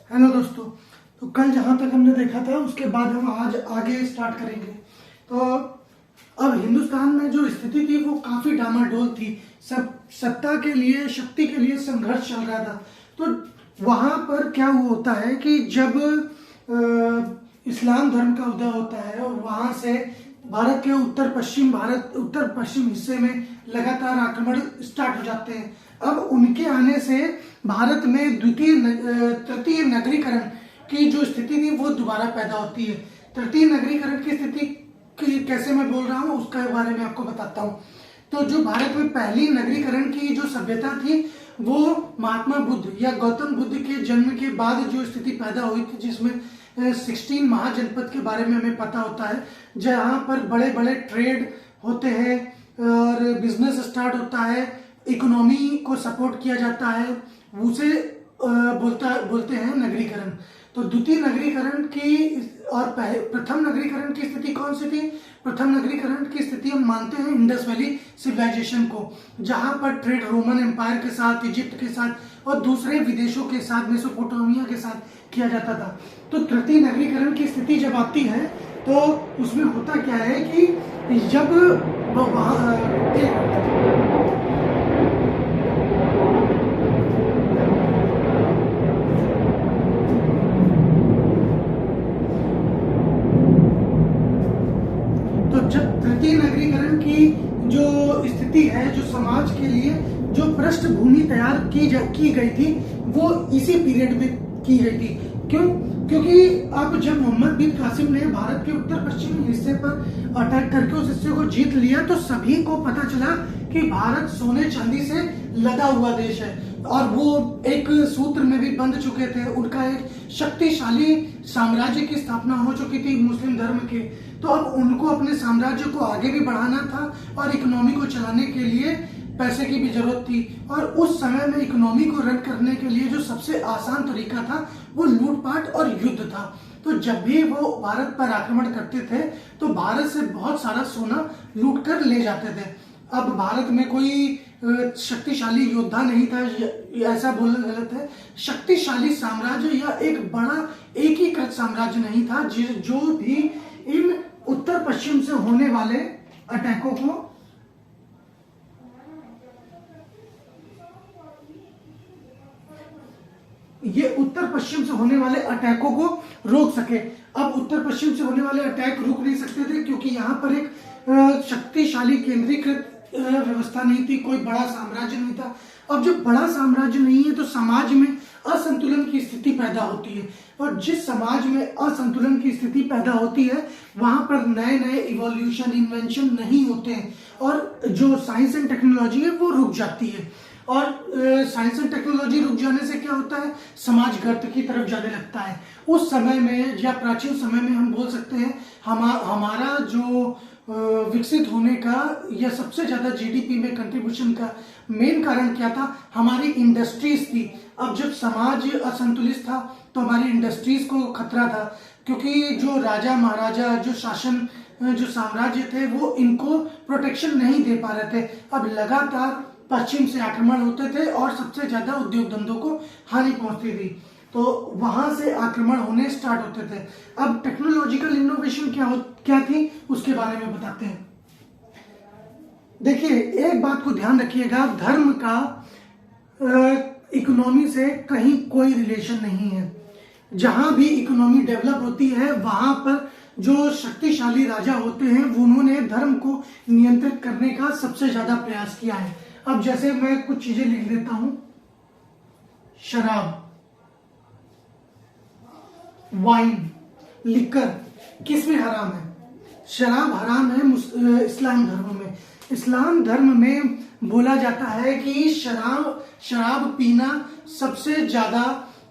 Hello दोस्तों। तो कल जहां तक हमने देखा था उसके बाद हम आज आगे स्टार्ट करेंगे। तो अब हिंदुस्तान में जो स्थिति थी वो काफी डामाडोल थी। सब सत्ता के लिए, शक्ति के लिए संघर्ष चल रहा था। तो वहां पर क्या हुआ होता है कि जब इस्लाम धर्म का उदय होता है और वहां से भारत के उत्तर पश्चिम हिस्से में लगातार आक्रमण स्टार्ट हो जाते हैं। अब उनके आने से भारत में तृतीय नगरीकरण की जो स्थिति थी वो दोबारा पैदा होती है। तृतीय नगरीकरण की स्थिति की कैसे मैं बोल रहा हूँ उसके बारे में आपको बताता हूँ। तो जो भारत में पहली नगरीकरण की जो सभ्यता थी वो महात्मा बुद्ध या गौतम बुद्ध के जन्म के बाद जो स्थिति पैदा हुई थी, जिसमें 16 महाजनपद के बारे में हमें पता होता है, जहाँ पर बड़े बड़े ट्रेड होते हैं और बिजनेस स्टार्ट होता है, इकोनॉमी को सपोर्ट किया जाता है, उसे बोलते हैं नगरीकरण। तो द्वितीय नगरीकरण की और प्रथम नगरीकरण की स्थिति कौन सी थी? प्रथम नगरीकरण की स्थिति हम मानते हैं इंडस वैली सिविलाइजेशन को, जहां पर ट्रेड रोमन एम्पायर के साथ, इजिप्ट के साथ और दूसरे विदेशों के साथ, मेसोपोटामिया के साथ किया जाता था। तो तृतीय नगरीकरण की स्थिति जब आती है तो उसमें होता क्या है कि जब तृतीय नगरीकरण की जो स्थिति है, जो समाज के लिए जो पृष्ठभूमि तैयार की गई थी वो इसी पीरियड में की गई थी। क्यों? क्योंकि अब जब मोहम्मद बिन कासिम ने भारत के उत्तर पश्चिमी हिस्से पर अटैक करके उस हिस्से को जीत लिया तो सभी को पता चला कि भारत सोने चांदी से लदा हुआ देश है और वो एक सूत्र में भी बंध चुके थे। उनका एक शक्तिशाली साम्राज्य की स्थापना हो चुकी थी मुस्लिम धर्म के। तो अब उनको अपने साम्राज्य को आगे भी बढ़ाना था और इकोनॉमी को चलाने के लिए पैसे की भी जरूरत थी। और उस समय में इकोनॉमी को रन करने के लिए जो सबसे आसान तरीका था वो लूटपाट और युद्ध था। तो जब भी वो भारत पर आक्रमण करते थे तो भारत से बहुत सारा सोना लूट कर ले जाते थे। अब भारत में कोई शक्तिशाली योद्धा नहीं था, ऐसा बोलना गलत है। शक्तिशाली साम्राज्य या एक बड़ा एकीकृत साम्राज्य नहीं था जो भी इन उत्तर पश्चिम से होने वाले अटैकों को रोक सके। अब उत्तर पश्चिम से होने वाले अटैक रुक नहीं सकते थे क्योंकि यहाँ पर एक शक्तिशाली केंद्रीकृत व्यवस्था नहीं थी, कोई बड़ा साम्राज्य नहीं था। अब जब बड़ा साम्राज्य नहीं है तो समाज में असंतुलन की स्थिति पैदा होती है और जिस समाज में असंतुलन की स्थिति पैदा होती है वहां पर नए नए इवोल्यूशन, इन्वेंशन नहीं होते हैं और जो साइंस एंड टेक्नोलॉजी है वो रुक जाती है। और साइंस एंड टेक्नोलॉजी रुक जाने से क्या होता है? समाज गर्त की तरफ जाने लगता है। उस समय में या प्राचीन समय में हम बोल सकते हैं हमारा जो विकसित होने का या सबसे ज्यादा जीडीपी में कंट्रीब्यूशन का मेन कारण क्या था? हमारी इंडस्ट्रीज थी। अब जब समाज असंतुलित था तो हमारी इंडस्ट्रीज को खतरा था क्योंकि जो राजा महाराजा, जो साम्राज्य थे वो इनको प्रोटेक्शन नहीं दे पा रहे थे। अब लगातार पश्चिम से आक्रमण होते थे और सबसे ज्यादा उद्योग धंधों को हानि पहुंचती थी, तो वहां से आक्रमण होने स्टार्ट होते थे। अब टेक्नोलॉजिकल इनोवेशन क्या थी उसके बारे में बताते हैं। देखिए, एक बात को ध्यान रखिएगा, धर्म का इकोनॉमी से कहीं कोई रिलेशन नहीं है। जहां भी इकोनॉमी डेवलप होती है वहां पर जो शक्तिशाली राजा होते हैं उन्होंने धर्म को नियंत्रित करने का सबसे ज्यादा प्रयास किया है। अब जैसे मैं कुछ चीजें लिख देता हूं, शराब, वाइन, लिकर किसमें हराम है? शराब हराम है इस्लाम धर्म में। इस्लाम धर्म में बोला जाता है कि शराब पीना सबसे ज्यादा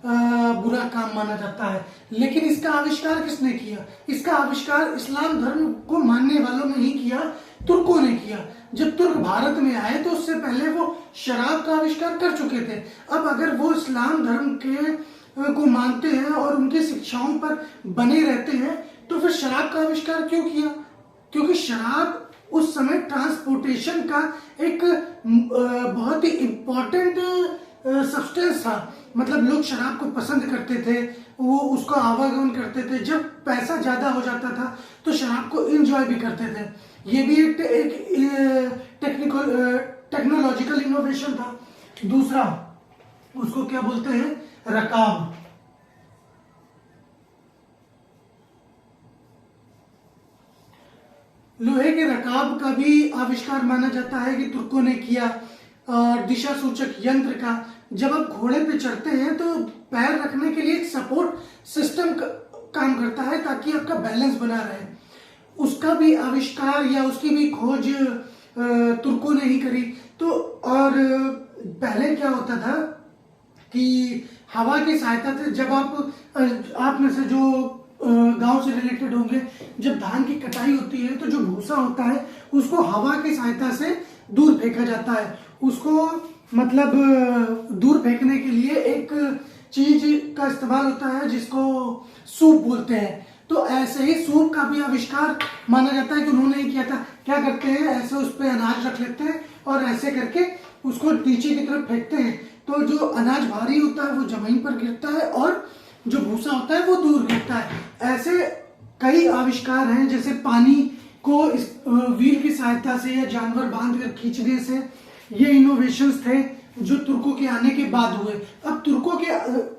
बुरा काम माना जाता है। लेकिन इसका आविष्कार किसने किया? इसका आविष्कार इस्लाम धर्म को मानने वालों ने ही किया, तुर्कों ने किया। जब तुर्क भारत में आए तो उससे पहले वो शराब का आविष्कार कर चुके थे। अब अगर वो इस्लाम धर्म को मानते हैं और उनकी शिक्षाओं पर बने रहते हैं तो फिर शराब का आविष्कार क्यों किया? क्योंकि शराब उस समय ट्रांसपोर्टेशन का एक बहुत ही इम्पोर्टेंट सब्सटेंस था, मतलब लोग शराब को पसंद करते थे, वो उसका आवागमन करते थे। जब पैसा ज्यादा हो जाता था तो शराब को इंजॉय भी करते थे। ये भी एक टेक्नोलॉजिकल इनोवेशन था। दूसरा उसको क्या बोलते हैं, रकाब। लोहे के रकाब का भी आविष्कार माना जाता है कि तुर्कों ने किया। और दिशा सूचक यंत्र का, जब आप घोड़े पे चढ़ते हैं तो पैर रखने के लिए एक सपोर्ट सिस्टम काम करता है ताकि आपका बैलेंस बना रहे। उसका भी आविष्कार या उसकी भी खोज तुर्कों ने ही करी। तो और पहले क्या होता था कि हवा की सहायता से, जब आप में से जो गांव से रिलेटेड होंगे, जब धान की कटाई होती है तो जो भूसा होता है उसको हवा की सहायता से दूर फेंका जाता है। उसको मतलब दूर फेंकने के लिए एक चीज का इस्तेमाल होता है जिसको सूप बोलते हैं। तो ऐसे ही सूप का भी आविष्कार माना जाता है कि उन्होंने ही किया था। क्या करते हैं, ऐसे उस पर अनाज रख लेते हैं और ऐसे करके उसको नीचे की तरफ फेंकते हैं, तो जो अनाज भारी होता है वो जमीन पर गिरता है और जो भूसा होता है वो दूर गिरता है। ऐसे कई आविष्कार हैं, जैसे पानी को इस व्हील की सहायता से या जानवर बांध कर खींचने से, ये इनोवेशंस थे जो तुर्कों के आने के बाद हुए। अब तुर्कों के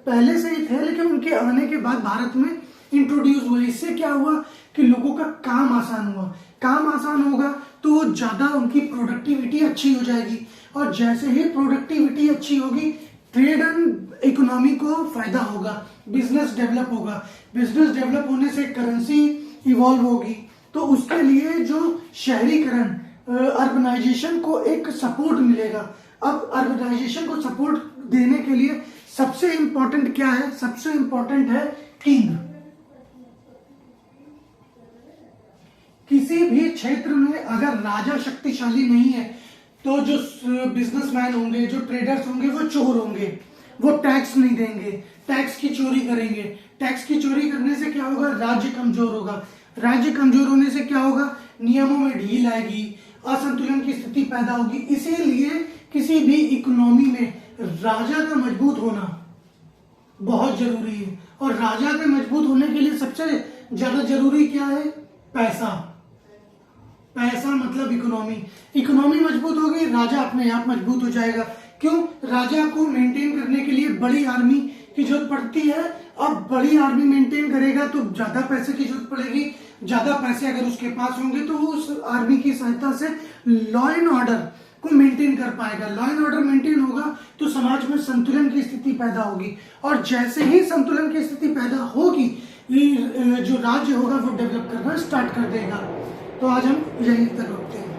पहले से ही थे लेकिन उनके आने के बाद भारत में इंट्रोड्यूस हुए। इससे क्या हुआ कि लोगों का काम आसान हुआ। काम आसान होगा तो ज्यादा उनकी प्रोडक्टिविटी अच्छी हो जाएगी, और जैसे ही प्रोडक्टिविटी अच्छी होगी ट्रेड एंड इकोनॉमी को फायदा होगा, बिजनेस डेवलप होगा। बिजनेस डेवलप होने से करेंसी इवॉल्व होगी। तो उसके लिए जो शहरीकरण, अर्बनाइजेशन को एक सपोर्ट मिलेगा। अब अर्बनाइजेशन को सपोर्ट देने के लिए सबसे इंपॉर्टेंट क्या है, सबसे इंपॉर्टेंट है किंग। किसी भी क्षेत्र में अगर राजा शक्तिशाली नहीं है तो जो बिजनेसमैन होंगे, जो ट्रेडर्स होंगे, वो चोर होंगे, वो टैक्स नहीं देंगे, टैक्स की चोरी करेंगे। टैक्स की चोरी करने से क्या होगा, राज्य कमजोर होगा। राज्य कमजोर होने से क्या होगा, नियमों में ढील आएगी, असंतुलन की स्थिति पैदा होगी। इसीलिए किसी भी इकोनॉमी में राजा का मजबूत होना बहुत जरूरी है। और राजा के मजबूत होने के लिए सबसे ज्यादा जरूरी क्या है, पैसा। पैसा मतलब इकोनॉमी। इकोनॉमी मजबूत होगी, राजा अपने आप मजबूत हो जाएगा। क्यों, राजा को मेंटेन करने के लिए बड़ी आर्मी की जरूरत पड़ती है। अब बड़ी आर्मी मेंटेन करेगा तो ज्यादा पैसे की जरूरत पड़ेगी। ज्यादा पैसे अगर उसके पास होंगे तो वो उस आर्मी की सहायता से लॉ एंड ऑर्डर को मेंटेन कर पाएगा। लॉ एंड ऑर्डर मेंटेन होगा तो समाज में संतुलन की स्थिति पैदा होगी, और जैसे ही संतुलन की स्थिति पैदा होगी जो राज्य होगा वो डेवलप करना स्टार्ट कर देगा। तो आज हम यहीं तक रुकते हैं।